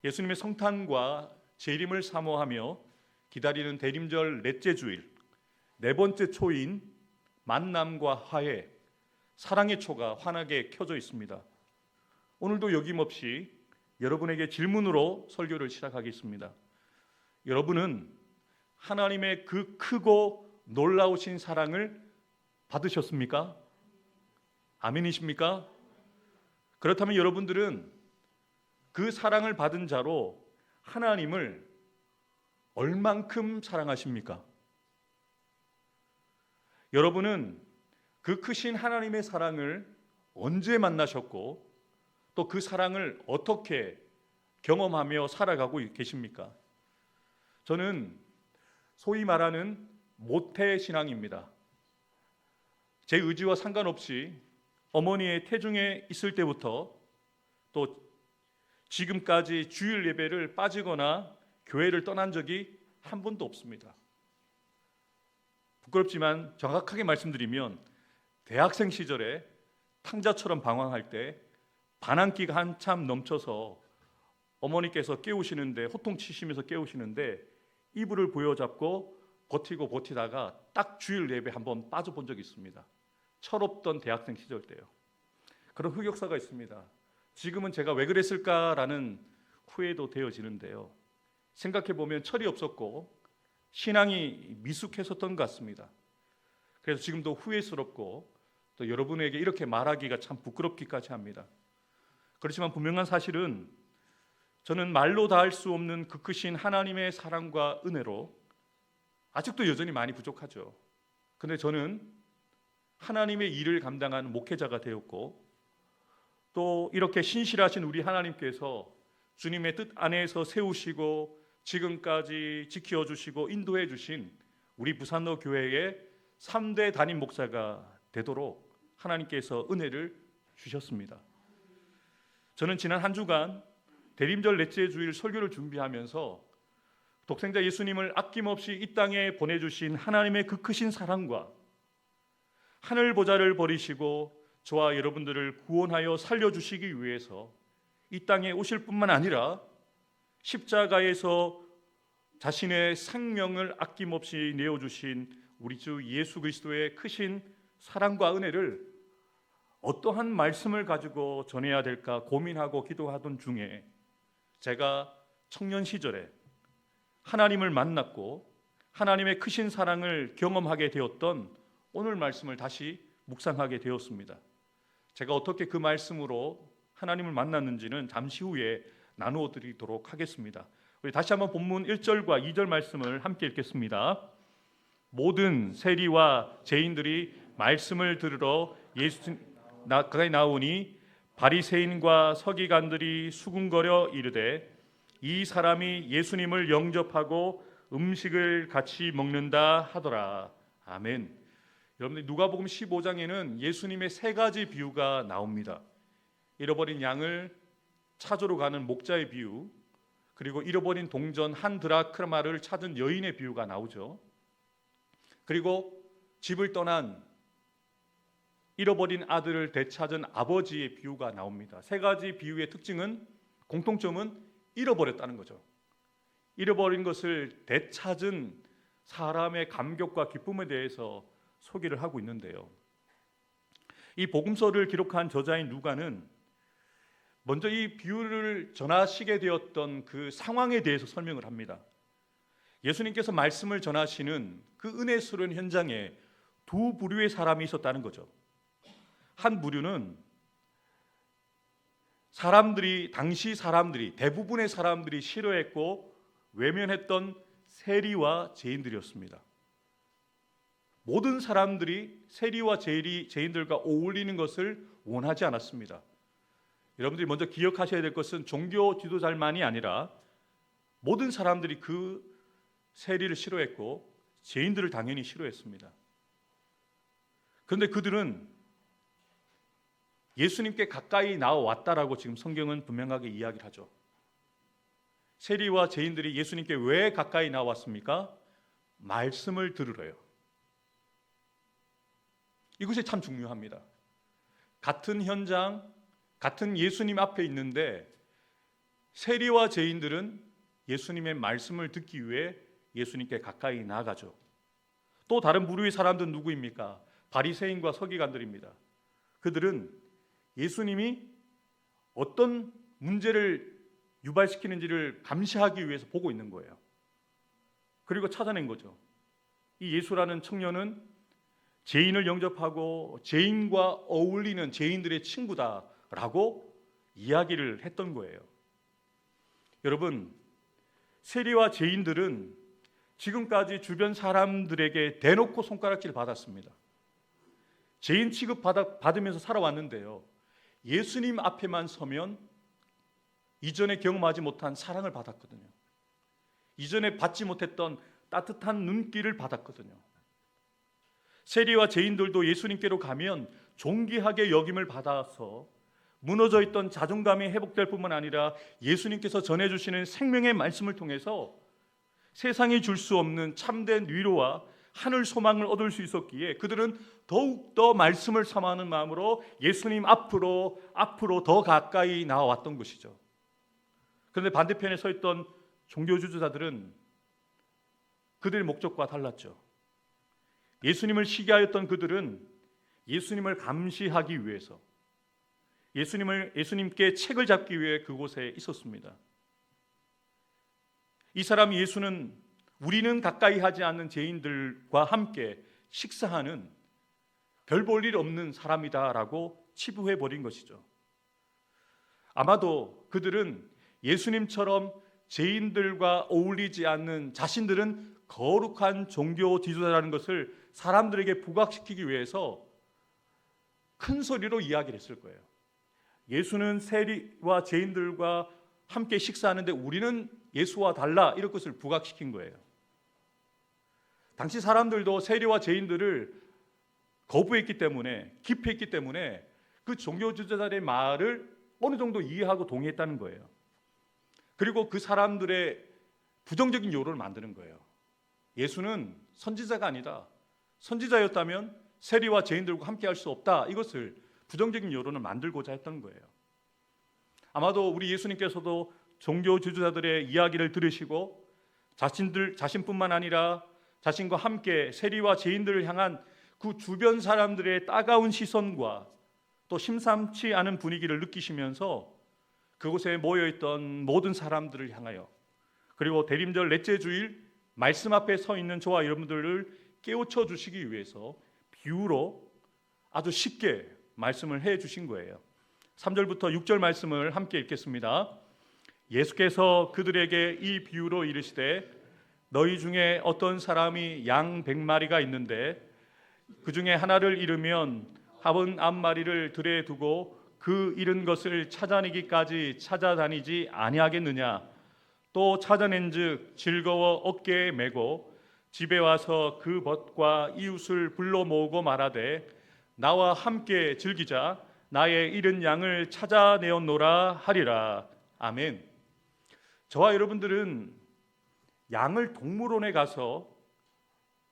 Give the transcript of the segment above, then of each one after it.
예수님의 성탄과 재림을 사모하며 기다리는 대림절 넷째 주일, 네 번째 초인 만남과 화해, 사랑의 초가 환하게 켜져 있습니다. 오늘도 여김없이 여러분에게 질문으로 설교를 시작하겠습니다. 여러분은 하나님의 그 크고 놀라우신 사랑을 받으셨습니까? 아멘이십니까? 그렇다면 여러분들은 그 사랑을 받은 자로 하나님을 얼만큼 사랑하십니까? 여러분은 그 크신 하나님의 사랑을 언제 만나셨고 또 그 사랑을 어떻게 경험하며 살아가고 계십니까? 저는 소위 말하는 모태신앙입니다. 제 의지와 상관없이 어머니의 태중에 있을 때부터 또 지금까지 주일 예배를 빠지거나 교회를 떠난 적이 한 번도 없습니다. 부끄럽지만 정확하게 말씀드리면 대학생 시절에 탕자처럼 방황할 때 반항기가 한참 넘쳐서 어머니께서 깨우시는데 호통치시면서 깨우시는데 이불을 부여잡고 버티다가 딱 주일 예배 한번 빠져본 적이 있습니다. 철없던 대학생 시절 때요. 그런 흑역사가 있습니다. 지금은 제가 왜 그랬을까라는 후회도 되어지는데요. 생각해보면 철이 없었고 신앙이 미숙했었던 것 같습니다. 그래서 지금도 후회스럽고 또 여러분에게 이렇게 말하기가 참 부끄럽기까지 합니다. 그렇지만 분명한 사실은 저는 말로 다할 수 없는 그 크신 하나님의 사랑과 은혜로 아직도 여전히 많이 부족하죠. 근데 저는 하나님의 일을 감당하는 목회자가 되었고 또 이렇게 신실하신 우리 하나님께서 주님의 뜻 안에서 세우시고 지금까지 지켜주시고 인도해 주신 우리 부산로 교회의 3대 담임 목사가 되도록 하나님께서 은혜를 주셨습니다. 저는 지난 한 주간 대림절 넷째 주일 설교를 준비하면서 독생자 예수님을 아낌없이 이 땅에 보내주신 하나님의 그 크신 사랑과 하늘 보좌를 버리시고 저와 여러분들을 구원하여 살려주시기 위해서 이 땅에 오실 뿐만 아니라 십자가에서 자신의 생명을 아낌없이 내어주신 우리 주 예수 그리스도의 크신 사랑과 은혜를 어떠한 말씀을 가지고 전해야 될까 고민하고 기도하던 중에 제가 청년 시절에 하나님을 만났고 하나님의 크신 사랑을 경험하게 되었던 오늘 말씀을 다시 묵상하게 되었습니다. 제가 어떻게 그 말씀으로 하나님을 만났는지는 잠시 후에 나누어 드리도록 하겠습니다. 우리 다시 한번 본문 1절과 2절 말씀을 함께 읽겠습니다. 모든 세리와 죄인들이 말씀을 들으러 예수 가까이 나오니 바리새인과 서기관들이 수군거려 이르되 이 사람이 예수님을 영접하고 음식을 같이 먹는다 하더라. 아멘. 여러분들 누가복음 15장에는 예수님의 세 가지 비유가 나옵니다. 잃어버린 양을 찾으러 가는 목자의 비유, 그리고 잃어버린 동전 한 드라크마를 찾은 여인의 비유가 나오죠. 그리고 집을 떠난 잃어버린 아들을 되찾은 아버지의 비유가 나옵니다. 세 가지 비유의 특징은 공통점은 잃어버렸다는 거죠. 잃어버린 것을 되찾은 사람의 감격과 기쁨에 대해서 소개를 하고 있는데요. 이 복음서를 기록한 저자인 누가는 먼저 이 비유를 전하시게 되었던 그 상황에 대해서 설명을 합니다. 예수님께서 말씀을 전하시는 그 은혜스러운 현장에 두 부류의 사람이 있었다는 거죠. 한 부류는 당시 사람들이 대부분의 사람들이 싫어했고 외면했던 세리와 죄인들이었습니다. 모든 사람들이 세리와 죄인들과 어울리는 것을 원하지 않았습니다. 여러분들이 먼저 기억하셔야 될 것은 종교 지도자만이 아니라 모든 사람들이 그 세리를 싫어했고 죄인들을 당연히 싫어했습니다. 그런데 그들은 예수님께 가까이 나와왔다라고 지금 성경은 분명하게 이야기를 하죠. 세리와 죄인들이 예수님께 왜 가까이 나왔습니까? 말씀을 들으러요. 이것이 참 중요합니다. 같은 현장, 같은 예수님 앞에 있는데 세리와 죄인들은 예수님의 말씀을 듣기 위해 예수님께 가까이 나아가죠. 또 다른 부류의 사람들은 누구입니까? 바리새인과 서기관들입니다. 그들은 예수님이 어떤 문제를 유발시키는지를 감시하기 위해서 보고 있는 거예요. 그리고 찾아낸 거죠. 이 예수라는 청년은 죄인을 영접하고 죄인과 어울리는 죄인들의 친구다라고 이야기를 했던 거예요. 여러분, 세리와 죄인들은 지금까지 주변 사람들에게 대놓고 손가락질 받았습니다. 죄인 취급 받으면서 살아왔는데요, 예수님 앞에만 서면 이전에 경험하지 못한 사랑을 받았거든요. 이전에 받지 못했던 따뜻한 눈길을 받았거든요. 세리와 죄인들도 예수님께로 가면 존귀하게 여김을 받아서 무너져 있던 자존감이 회복될 뿐만 아니라 예수님께서 전해주시는 생명의 말씀을 통해서 세상이 줄 수 없는 참된 위로와 하늘 소망을 얻을 수 있었기에 그들은 더욱더 말씀을 삼아하는 마음으로 예수님 앞으로 더 가까이 나아왔던 것이죠. 그런데 반대편에 서 있던 종교 지도자들은 그들의 목적과 달랐죠. 예수님을 시기하였던 그들은 예수님을 감시하기 위해서, 예수님께 책을 잡기 위해 그곳에 있었습니다. 이 사람 예수는 우리는 가까이 하지 않는 죄인들과 함께 식사하는 별 볼 일 없는 사람이다라고 치부해 버린 것이죠. 아마도 그들은 예수님처럼 죄인들과 어울리지 않는 자신들은 거룩한 종교 지도자라는 것을 사람들에게 부각시키기 위해서 큰 소리로 이야기를 했을 거예요. 예수는 세리와 죄인들과 함께 식사하는데 우리는 예수와 달라, 이런 것을 부각시킨 거예요. 당시 사람들도 세리와 죄인들을 거부했기 때문에, 기피했기 때문에 그 종교 지도자들의 말을 어느 정도 이해하고 동의했다는 거예요. 그리고 그 사람들의 부정적인 요로를 만드는 거예요. 예수는 선지자가 아니다. 선지자였다면 세리와 죄인들과 함께 할 수 없다. 이것을 부정적인 여론을 만들고자 했던 거예요. 아마도 우리 예수님께서도 종교 지도자들의 이야기를 들으시고 자신뿐만 아니라 자신과 함께 세리와 죄인들을 향한 그 주변 사람들의 따가운 시선과 또 심상치 않은 분위기를 느끼시면서 그곳에 모여있던 모든 사람들을 향하여, 그리고 대림절 넷째 주일 말씀 앞에 서 있는 저와 여러분들을 깨우쳐 주시기 위해서 비유로 아주 쉽게 말씀을 해 주신 거예요. 3절부터 6절 말씀을 함께 읽겠습니다. 예수께서 그들에게 이 비유로 이르시되 너희 중에 어떤 사람이 양 100마리가 있는데 그 중에 하나를 잃으면 99마리를 들에 두고 그 잃은 것을 찾아내기까지 찾아다니지 아니하겠느냐. 또 찾아낸즉 즐거워 어깨에 메고 집에 와서 그 벗과 이웃을 불러 모으고 말하되 나와 함께 즐기자. 나의 잃은 양을 찾아내었노라 하리라. 아멘. 저와 여러분들은 양을 동물원에 가서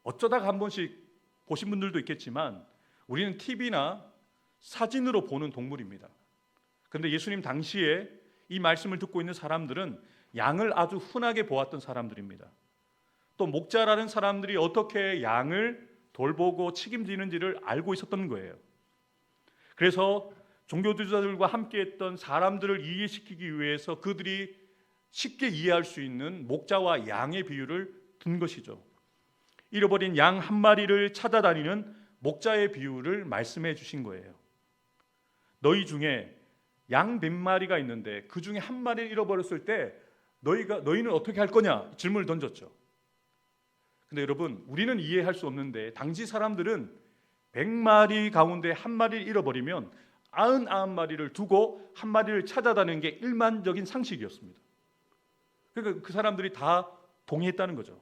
어쩌다가 한 번씩 보신 분들도 있겠지만 우리는 TV나 사진으로 보는 동물입니다. 그런데 예수님 당시에 이 말씀을 듣고 있는 사람들은 양을 아주 흔하게 보았던 사람들입니다. 또 목자라는 사람들이 어떻게 양을 돌보고 책임지는지를 알고 있었던 거예요. 그래서 종교 지도자들과 함께했던 사람들을 이해시키기 위해서 그들이 쉽게 이해할 수 있는 목자와 양의 비유를 든 것이죠. 잃어버린 양 한 마리를 찾아다니는 목자의 비유를 말씀해 주신 거예요. 너희 중에 양 100마리가 있는데 그 중에 한 마리를 잃어버렸을 때 너희는 어떻게 할 거냐 질문을 던졌죠. 근데 여러분, 우리는 이해할 수 없는데 당시 사람들은 100마리 가운데 한 마리를 잃어버리면 99마리를 두고 한 마리를 찾아다니는 게 일반적인 상식이었습니다. 그러니까 그 사람들이 다 동의했다는 거죠.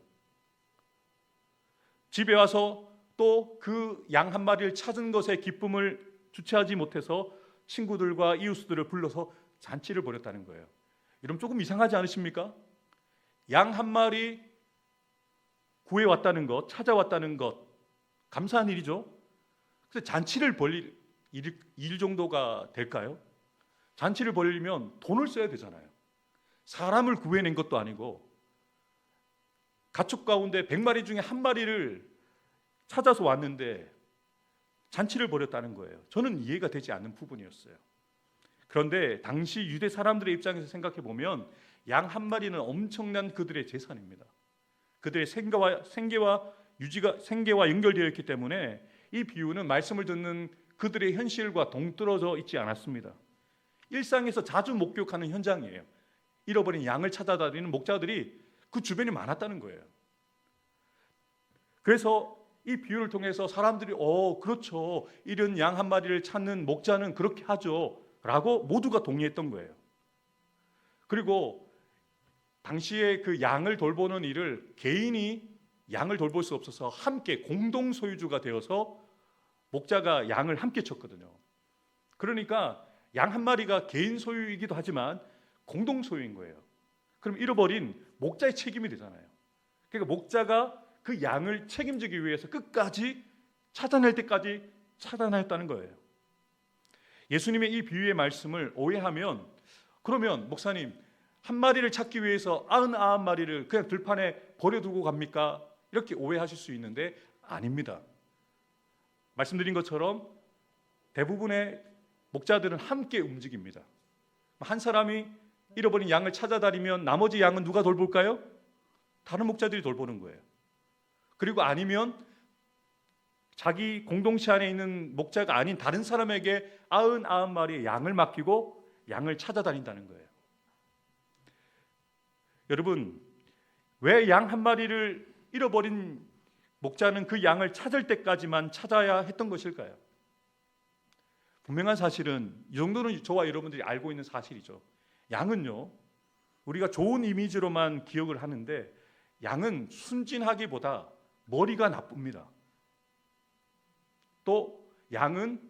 집에 와서 또 그 양 한 마리를 찾은 것에 기쁨을 주체하지 못해서 친구들과 이웃들을 불러서 잔치를 벌였다는 거예요. 여러분, 조금 이상하지 않으십니까? 양 한 마리 구해왔다는 것, 찾아왔다는 것, 감사한 일이죠. 그래서 잔치를 벌일 일 정도가 될까요? 잔치를 벌이려면 돈을 써야 되잖아요. 사람을 구해낸 것도 아니고 가축 가운데 100마리 중에 한 마리를 찾아서 왔는데 잔치를 벌였다는 거예요. 저는 이해가 되지 않는 부분이었어요. 그런데 당시 유대 사람들의 입장에서 생각해 보면 양 한 마리는 엄청난 그들의 재산입니다. 그들의 생계와 연결되어 있기 때문에 이 비유는 말씀을 듣는 그들의 현실과 동떨어져 있지 않았습니다. 일상에서 자주 목격하는 현장이에요. 잃어버린 양을 찾아다니는 목자들이 그 주변에 많았다는 거예요. 그래서 이 비유를 통해서 사람들이 그렇죠, 잃은 양 한 마리를 찾는 목자는 그렇게 하죠 라고 모두가 동의했던 거예요. 그리고 당시에 그 양을 돌보는 일을 개인이 양을 돌볼 수 없어서 함께 공동 소유주가 되어서 목자가 양을 함께 쳤거든요. 그러니까 양 한 마리가 개인 소유이기도 하지만 공동 소유인 거예요. 그럼 잃어버린 목자의 책임이 되잖아요. 그러니까 목자가 그 양을 책임지기 위해서 끝까지 찾아낼 때까지 찾아냈다는 거예요. 예수님의 이 비유의 말씀을 오해하면, 그러면 목사님 한 마리를 찾기 위해서 99마리를 그냥 들판에 버려두고 갑니까? 이렇게 오해하실 수 있는데 아닙니다. 말씀드린 것처럼 대부분의 목자들은 함께 움직입니다. 한 사람이 잃어버린 양을 찾아다니면 나머지 양은 누가 돌볼까요? 다른 목자들이 돌보는 거예요. 그리고 아니면 자기 공동체 안에 있는 목자가 아닌 다른 사람에게 99마리의 양을 맡기고 양을 찾아다닌다는 거예요. 여러분, 왜 양 한 마리를 잃어버린 목자는 그 양을 찾을 때까지만 찾아야 했던 것일까요? 분명한 사실은, 이 정도는 저와 여러분들이 알고 있는 사실이죠. 양은요, 우리가 좋은 이미지로만 기억을 하는데 양은 순진하기보다 머리가 나쁩니다. 또 양은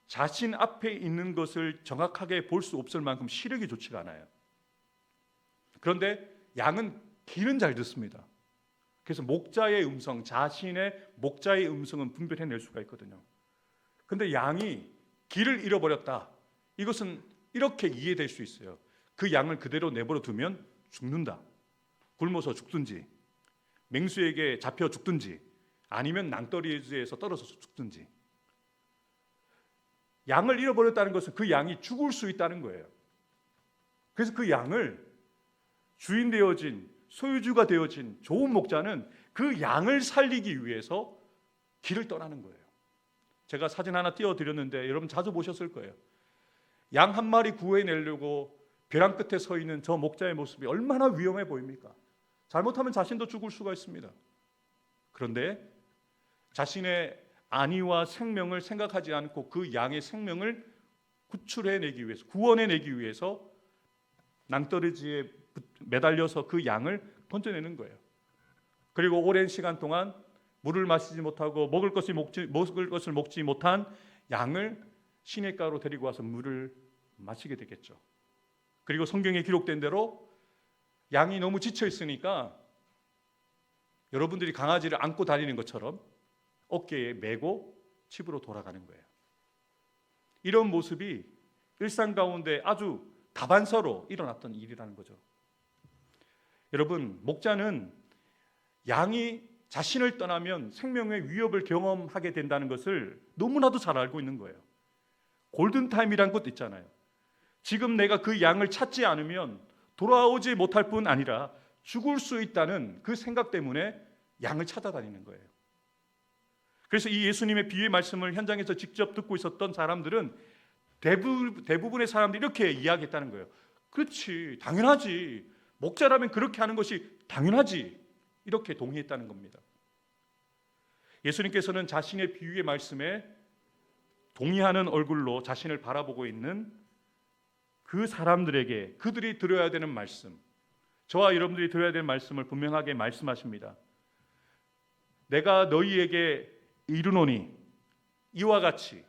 자신 앞에 있는 것을 정확하게 볼 수 없을 만큼 시력이 좋지가 않아요. 그런데 양은 귀는 잘 듣습니다. 그래서 목자의 음성, 자신의 목자의 음성은 분별해낼 수가 있거든요. 그런데 양이 길을 잃어버렸다, 이것은 이렇게 이해될 수 있어요. 그 양을 그대로 내버려 두면 죽는다. 굶어서 죽든지, 맹수에게 잡혀 죽든지, 아니면 낭떠러지에서 떨어져서 죽든지. 양을 잃어버렸다는 것은 그 양이 죽을 수 있다는 거예요. 그래서 그 양을 주인 되어진, 소유주가 되어진 좋은 목자는 그 양을 살리기 위해서 길을 떠나는 거예요. 제가 사진 하나 띄워드렸는데 여러분 자주 보셨을 거예요. 양 한 마리 구해내려고 벼랑 끝에 서 있는 저 목자의 모습이 얼마나 위험해 보입니까? 잘못하면 자신도 죽을 수가 있습니다. 그런데 자신의 안위와 생명을 생각하지 않고 그 양의 생명을 구출해내기 위해서, 구원해내기 위해서 낭떠러지에 매달려서 그 양을 건져내는 거예요. 그리고 오랜 시간 동안 물을 마시지 못하고 먹을 것을 먹지 못한 양을 시냇가로 데리고 와서 물을 마시게 되겠죠. 그리고 성경에 기록된 대로 양이 너무 지쳐 있으니까 여러분들이 강아지를 안고 다니는 것처럼 어깨에 메고 집으로 돌아가는 거예요. 이런 모습이 일상 가운데 아주 다반사로 일어났던 일이라는 거죠. 여러분, 목자는 양이 자신을 떠나면 생명의 위협을 경험하게 된다는 것을 너무나도 잘 알고 있는 거예요. 골든타임이라는 것도 있잖아요. 지금 내가 그 양을 찾지 않으면 돌아오지 못할 뿐 아니라 죽을 수 있다는 그 생각 때문에 양을 찾아다니는 거예요. 그래서 이 예수님의 비유의 말씀을 현장에서 직접 듣고 있었던 사람들은 대부분의 사람들이 이렇게 이야기했다는 거예요. 그렇지, 당연하지, 목자라면 그렇게 하는 것이 당연하지, 이렇게 동의했다는 겁니다. 예수님께서는 자신의 비유의 말씀에 동의하는 얼굴로 자신을 바라보고 있는 그 사람들에게 그들이 들어야 되는 말씀, 저와 여러분들이 들어야 되는 말씀을 분명하게 말씀하십니다. 내가 너희에게 이르노니 이와 같이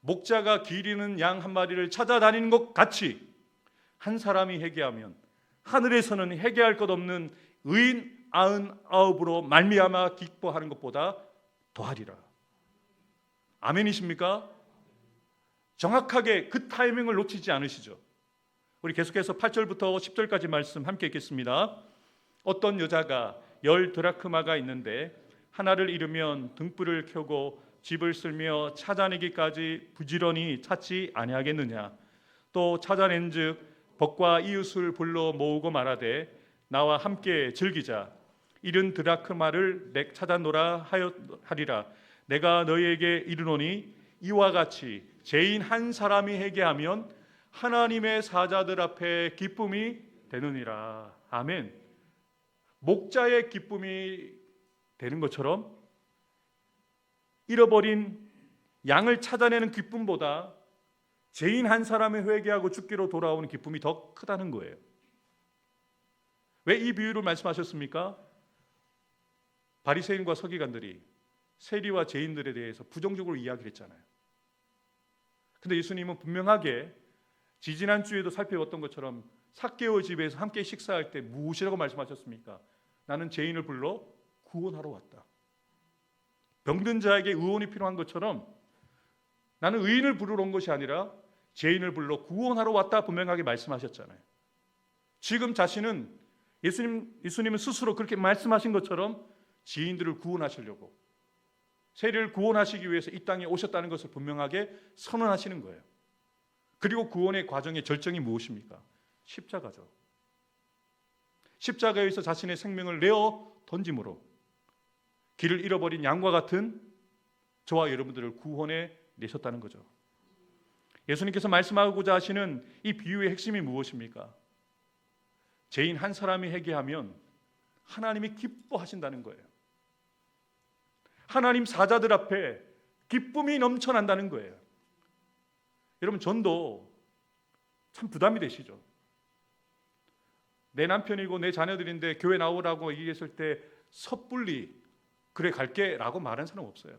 목자가 길 잃는 양 한 마리를 찾아다니는 것 같이 한 사람이 회개하면 하늘에서는 회개할 것 없는 의인 99으로 말미암아 기뻐하는 것보다 더하리라. 아멘이십니까? 정확하게 그 타이밍을 놓치지 않으시죠? 우리 계속해서 8절부터 10절까지 말씀 함께 읽겠습니다. 어떤 여자가 10 드라크마가 있는데 하나를 잃으면 등불을 켜고 집을 쓸며 찾아내기까지 부지런히 찾지 아니하겠느냐. 또 찾아낸즉 벗과 이웃을 불러 모으고 말하되 나와 함께 즐기자. 잃은 드라크마를 내 찾아노라 하리라. 내가 너희에게 이르노니 이와 같이 죄인 한 사람이 회개하면 하나님의 사자들 앞에 기쁨이 되느니라. 아멘. 목자의 기쁨이 되는 것처럼 잃어버린 양을 찾아내는 기쁨보다 죄인 한 사람이 회개하고 죽기로 돌아오는 기쁨이 더 크다는 거예요. 왜 이 비유를 말씀하셨습니까? 바리새인과 서기관들이 세리와 죄인들에 대해서 부정적으로 이야기를 했잖아요. 근데 예수님은 분명하게 지지난주에도 살펴봤던 것처럼 삭개오 집에서 함께 식사할 때 무엇이라고 말씀하셨습니까? 나는 죄인을 불러 구원하러 왔다. 병든 자에게 의원이 필요한 것처럼 나는 의인을 부르러 온 것이 아니라 죄인을 불러 구원하러 왔다 분명하게 말씀하셨잖아요. 지금 자신은 예수님은 스스로 그렇게 말씀하신 것처럼 지인들을 구원하시려고 세리를 구원하시기 위해서 이 땅에 오셨다는 것을 분명하게 선언하시는 거예요. 그리고 구원의 과정의 절정이 무엇입니까? 십자가죠. 십자가에서 자신의 생명을 내어 던짐으로 길을 잃어버린 양과 같은 저와 여러분들을 구원해 내셨다는 거죠. 예수님께서 말씀하고자 하시는 이 비유의 핵심이 무엇입니까? 죄인 한 사람이 회개하면 하나님이 기뻐하신다는 거예요. 하나님 사자들 앞에 기쁨이 넘쳐난다는 거예요. 여러분, 전도 참 부담이 되시죠? 내 남편이고 내 자녀들인데 교회 나오라고 얘기했을 때 섣불리 그래 갈게 라고 말하는 사람 없어요.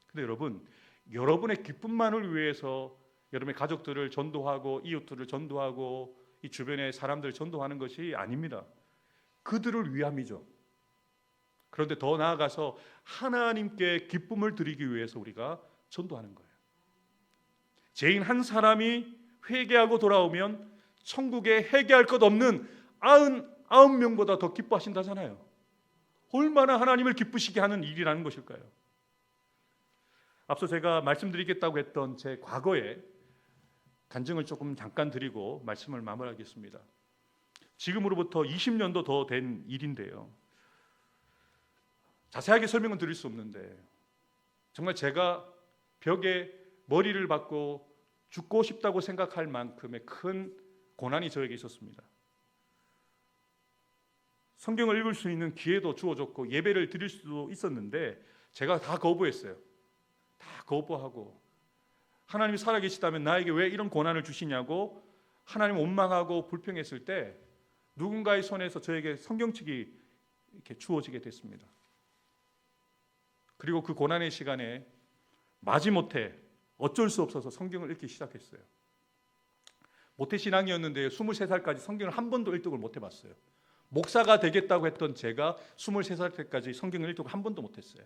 근데 여러분, 여러분의 기쁨만을 위해서 여러분의 가족들을 전도하고 이웃들을 전도하고 이 주변의 사람들을 전도하는 것이 아닙니다. 그들을 위함이죠. 그런데 더 나아가서 하나님께 기쁨을 드리기 위해서 우리가 전도하는 거예요. 죄인 한 사람이 회개하고 돌아오면 천국에 회개할 것 없는 99명보다 더 기뻐하신다잖아요. 얼마나 하나님을 기쁘시게 하는 일이라는 것일까요? 앞서 제가 말씀드리겠다고 했던 제 과거의 간증을 조금 잠깐 드리고 말씀을 마무리하겠습니다. 지금으로부터 20년도 더 된 일인데요. 자세하게 설명은 드릴 수 없는데 정말 제가 벽에 머리를 박고 죽고 싶다고 생각할 만큼의 큰 고난이 저에게 있었습니다. 성경을 읽을 수 있는 기회도 주어졌고 예배를 드릴 수도 있었는데 제가 다 거부했어요. 다 거부하고 하나님이 살아계시다면 나에게 왜 이런 고난을 주시냐고 하나님 원망하고 불평했을 때 누군가의 손에서 저에게 성경책이 이렇게 주어지게 됐습니다. 그리고 그 고난의 시간에 마지못해 어쩔 수 없어서 성경을 읽기 시작했어요. 모태신앙이었는데 23살까지 성경을 한 번도 일독을 못 해봤어요. 목사가 되겠다고 했던 제가 23살 때까지 성경을 일독을 한 번도 못했어요.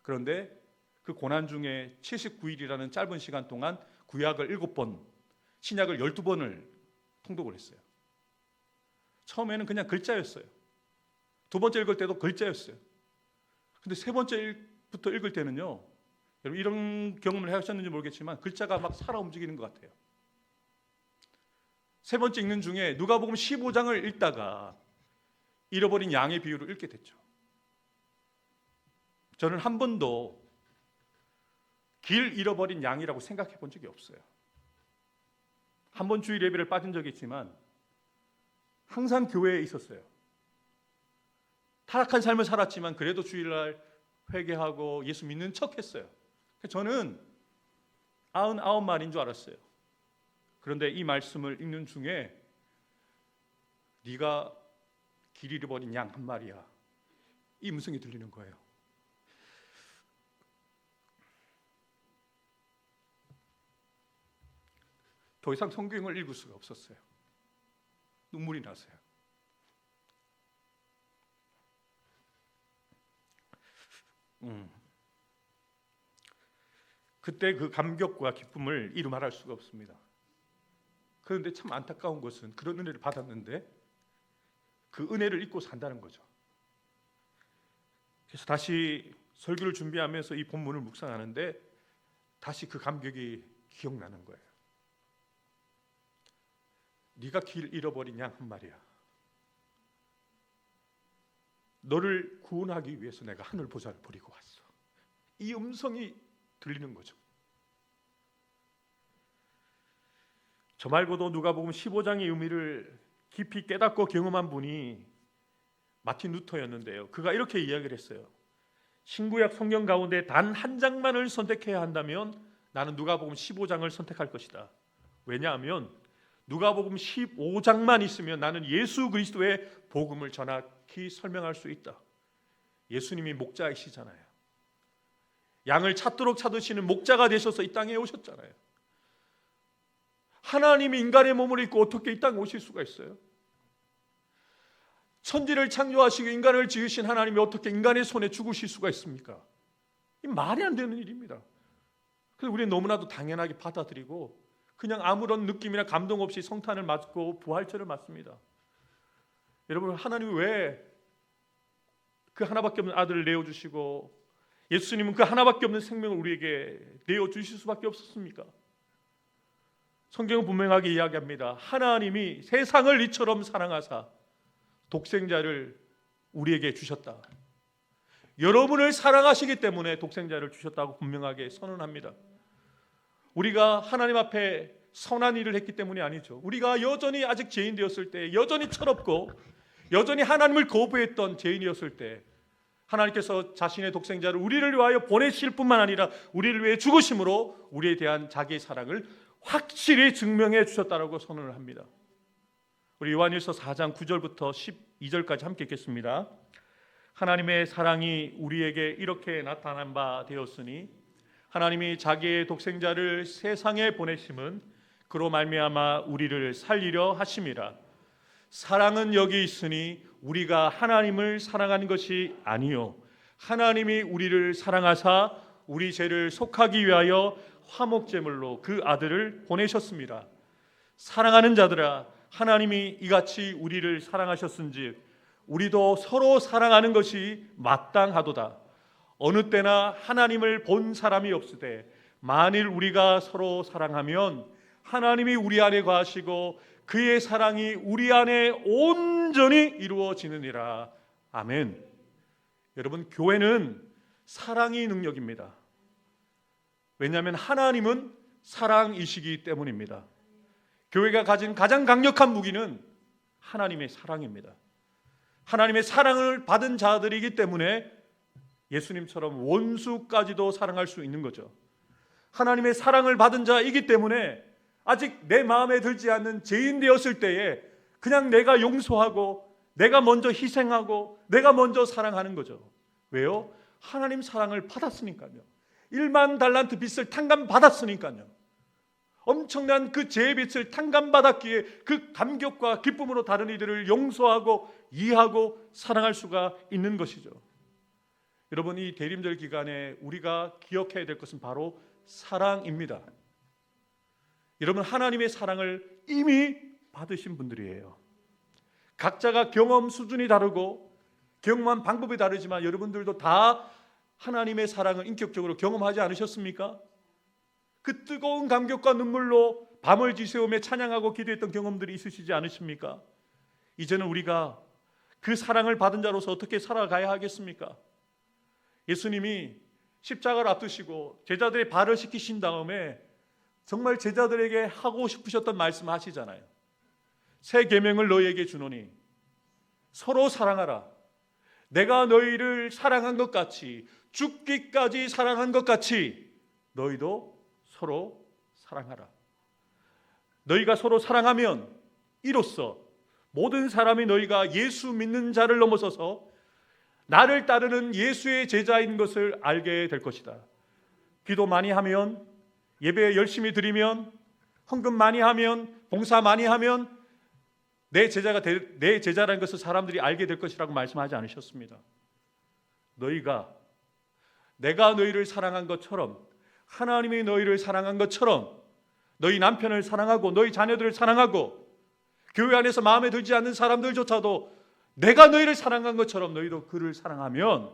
그런데 그 고난 중에 79일이라는 짧은 시간 동안 구약을 7번, 신약을 12번을 통독을 했어요. 처음에는 그냥 글자였어요. 두 번째 읽을 때도 글자였어요. 근데 세 번째부터 읽을 때는요, 여러분 이런 경험을 하셨는지 모르겠지만 글자가 막 살아 움직이는 것 같아요. 세 번째 읽는 중에 누가복음 15장을 읽다가 잃어버린 양의 비유를 읽게 됐죠. 저는 한 번도 길 잃어버린 양이라고 생각해 본 적이 없어요. 한 번 주일 예배를 빠진 적이 있지만 항상 교회에 있었어요. 타락한 삶을 살았지만 그래도 주일날 회개하고 예수 믿는 척 했어요. 저는 99마리인 줄 알았어요. 그런데 이 말씀을 읽는 중에 네가 길 잃어버린 양 한 마리야, 이 음성이 들리는 거예요. 더 이상 성경을 읽을 수가 없었어요. 눈물이 나서요. 그때 그 감격과 기쁨을 이루 말할 수가 없습니다. 그런데 참 안타까운 것은 그런 은혜를 받았는데 그 은혜를 잊고 산다는 거죠. 그래서 다시 설교를 준비하면서 이 본문을 묵상하는데 다시 그 감격이 기억나는 거예요. 네가 길 잃어버린 양 한 마리야. 너를 구원하기 위해서 내가 하늘 보좌를 버리고 왔어. 이 음성이 들리는 거죠. 저 말고도 누가복음 15장의 의미를 깊이 깨닫고 경험한 분이 마틴 루터였는데요. 그가 이렇게 이야기를 했어요. 신구약 성경 가운데 단 한 장만을 선택해야 한다면 나는 누가복음 15장을 선택할 것이다. 왜냐하면 누가복음 15장만 있으면 나는 예수 그리스도의 복음을 정확히 설명할 수 있다. 예수님이 목자이시잖아요. 양을 찾도록 찾으시는 목자가 되셔서 이 땅에 오셨잖아요. 하나님이 인간의 몸을 입고 어떻게 이 땅에 오실 수가 있어요? 천지를 창조하시고 인간을 지으신 하나님이 어떻게 인간의 손에 죽으실 수가 있습니까? 이 말이 안 되는 일입니다. 그래서 우리는 너무나도 당연하게 받아들이고 그냥 아무런 느낌이나 감동 없이 성탄을 맞고 부활절을 맞습니다. 여러분, 하나님이 왜 그 하나밖에 없는 아들을 내어주시고 예수님은 그 하나밖에 없는 생명을 우리에게 내어주실 수밖에 없었습니까? 성경은 분명하게 이야기합니다. 하나님이 세상을 이처럼 사랑하사 독생자를 우리에게 주셨다. 여러분을 사랑하시기 때문에 독생자를 주셨다고 분명하게 선언합니다. 우리가 하나님 앞에 선한 일을 했기 때문이 아니죠. 우리가 여전히 아직 죄인 되었을 때, 여전히 철없고 여전히 하나님을 거부했던 죄인이었을 때 하나님께서 자신의 독생자를 우리를 위하여 보내실 뿐만 아니라 우리를 위해 죽으심으로 우리에 대한 자기의 사랑을 확실히 증명해 주셨다고 선언을 합니다. 우리 요한일서 4장 9절부터 12절까지 함께 읽겠습니다. 하나님의 사랑이 우리에게 이렇게 나타난 바 되었으니 하나님이 자기의 독생자를 세상에 보내심은 그로 말미암아 우리를 살리려 하심이라. 사랑은 여기 있으니 우리가 하나님을 사랑하는 것이 아니요 하나님이 우리를 사랑하사 우리 죄를 속하기 위하여 화목제물로 그 아들을 보내셨습니다. 사랑하는 자들아, 하나님이 이같이 우리를 사랑하셨은즉 우리도 서로 사랑하는 것이 마땅하도다. 어느 때나 하나님을 본 사람이 없으되 만일 우리가 서로 사랑하면 하나님이 우리 안에 거하시고 그의 사랑이 우리 안에 온전히 이루어지느니라. 아멘. 여러분, 교회는 사랑의 능력입니다. 왜냐하면 하나님은 사랑이시기 때문입니다. 교회가 가진 가장 강력한 무기는 하나님의 사랑입니다. 하나님의 사랑을 받은 자들이기 때문에 예수님처럼 원수까지도 사랑할 수 있는 거죠. 하나님의 사랑을 받은 자이기 때문에 아직 내 마음에 들지 않는 죄인 되었을 때에 그냥 내가 용서하고 내가 먼저 희생하고 내가 먼저 사랑하는 거죠. 왜요? 하나님 사랑을 받았으니까요. 1만 달란트 빚을 탕감받았으니까요. 엄청난 그 죄의 빚을 탕감받았기에 그 감격과 기쁨으로 다른 이들을 용서하고 이해하고 사랑할 수가 있는 것이죠. 여러분, 이 대림절 기간에 우리가 기억해야 될 것은 바로 사랑입니다. 여러분, 하나님의 사랑을 이미 받으신 분들이에요. 각자가 경험 수준이 다르고 경험한 방법이 다르지만 여러분들도 다 하나님의 사랑을 인격적으로 경험하지 않으셨습니까? 그 뜨거운 감격과 눈물로 밤을 지새우며 찬양하고 기도했던 경험들이 있으시지 않으십니까? 이제는 우리가 그 사랑을 받은 자로서 어떻게 살아가야 하겠습니까? 예수님이 십자가를 앞두시고 제자들의 발을 씻기신 다음에 정말 제자들에게 하고 싶으셨던 말씀 하시잖아요. 새 계명을 너희에게 주노니 서로 사랑하라. 내가 너희를 사랑한 것 같이, 죽기까지 사랑한 것 같이 너희도 서로 사랑하라. 너희가 서로 사랑하면 이로써 모든 사람이 너희가 예수 믿는 자를 넘어서서 나를 따르는 예수의 제자인 것을 알게 될 것이다. 기도 많이 하면, 예배 열심히 드리면, 헌금 많이 하면, 봉사 많이 하면 내 제자라는 것을 사람들이 알게 될 것이라고 말씀하지 않으셨습니다. 너희가 내가 너희를 사랑한 것처럼, 하나님이 너희를 사랑한 것처럼 너희 남편을 사랑하고 너희 자녀들을 사랑하고 교회 안에서 마음에 들지 않는 사람들조차도 내가 너희를 사랑한 것처럼 너희도 그를 사랑하면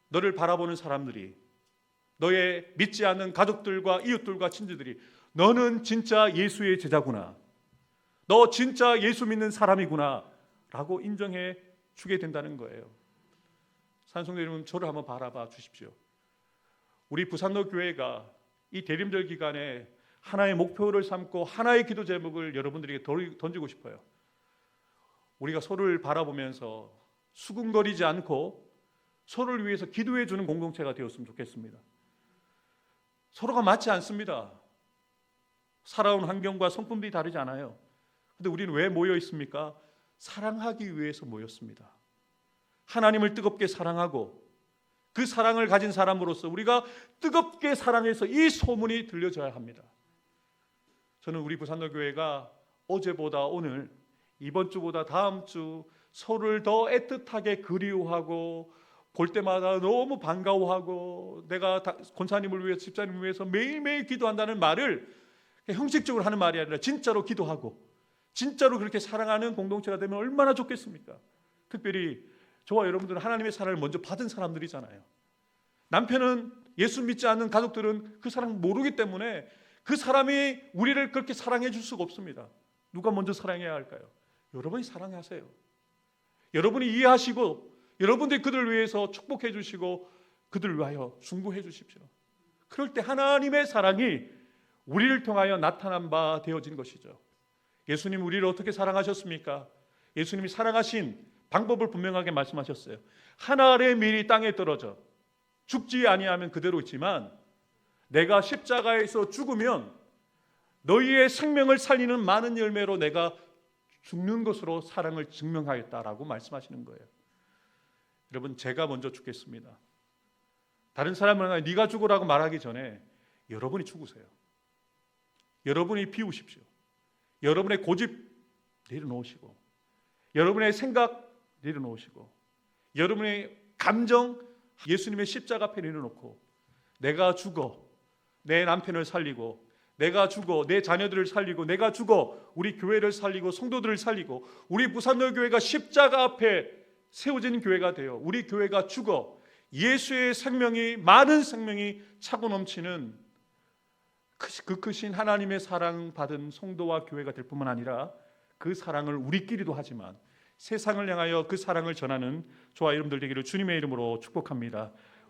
너를 바라보는 사람들이, 너의 믿지 않는 가족들과 이웃들과 친지들이 너는 진짜 예수의 제자구나, 너 진짜 예수 믿는 사람이구나 라고 인정해 주게 된다는 거예요. 산성도 여러분, 저를 한번 바라봐 주십시오. 우리 부산로 교회가 이 대림절 기간에 하나의 목표를 삼고 하나의 기도 제목을 여러분들에게 던지고 싶어요. 우리가 서로를 바라보면서 수군거리지 않고 서로를 위해서 기도해 주는 공동체가 되었으면 좋겠습니다. 서로가 맞지 않습니다. 살아온 환경과 성품들이 다르지 않아요. 근데 우리는 왜 모여 있습니까? 사랑하기 위해서 모였습니다. 하나님을 뜨겁게 사랑하고 그 사랑을 가진 사람으로서 우리가 뜨겁게 사랑해서 이 소문이 들려져야 합니다. 저는 우리 부산로 교회가 어제보다 오늘, 이번 주보다 다음 주 서로를 더 애틋하게 그리워하고 볼 때마다 너무 반가워하고 내가 권사님을 위해서, 집사님을 위해서 매일매일 기도한다는 말을 형식적으로 하는 말이 아니라 진짜로 기도하고 진짜로 그렇게 사랑하는 공동체가 되면 얼마나 좋겠습니까? 특별히 저와 여러분들은 하나님의 사랑을 먼저 받은 사람들이잖아요. 남편은 예수 믿지 않는 가족들은 그 사랑 모르기 때문에 그 사람이 우리를 그렇게 사랑해 줄 수가 없습니다. 누가 먼저 사랑해야 할까요? 여러분이 사랑하세요. 여러분이 이해하시고 여러분들이 그들을 위해서 축복해 주시고 그들을 위하여 중보해 주십시오. 그럴 때 하나님의 사랑이 우리를 통하여 나타난 바 되어진 것이죠. 예수님 우리를 어떻게 사랑하셨습니까? 예수님이 사랑하신 방법을 분명하게 말씀하셨어요. 한 알의 밀이 땅에 떨어져 죽지 아니하면 그대로 있지만 내가 십자가에서 죽으면 너희의 생명을 살리는 많은 열매로 내가 죽는 것으로 사랑을 증명하겠다라고 말씀하시는 거예요. 여러분, 제가 먼저 죽겠습니다. 다른 사람을 네가 죽으라고 말하기 전에 여러분이 죽으세요. 여러분이 비우십시오. 여러분의 고집 내려놓으시고 여러분의 생각 내려놓으시고 여러분의 감정 예수님의 십자가 앞에 내려놓고 내가 죽어 내 남편을 살리고 내가 죽어 내 자녀들을 살리고 내가 죽어 우리 교회를 살리고 성도들을 살리고 우리 부산로 교회가 십자가 앞에 세워진 교회가 되어 우리 교회가 죽어 예수의 생명이 많은 생명이 차고 넘치는 그 크신 하나님의 사랑 받은 성도와 교회가 될 뿐만 아니라 그 사랑을 우리끼리도 하지만 세상을 향하여 그 사랑을 전하는 저와 여러분들 되기를 주님의 이름으로 축복합니다.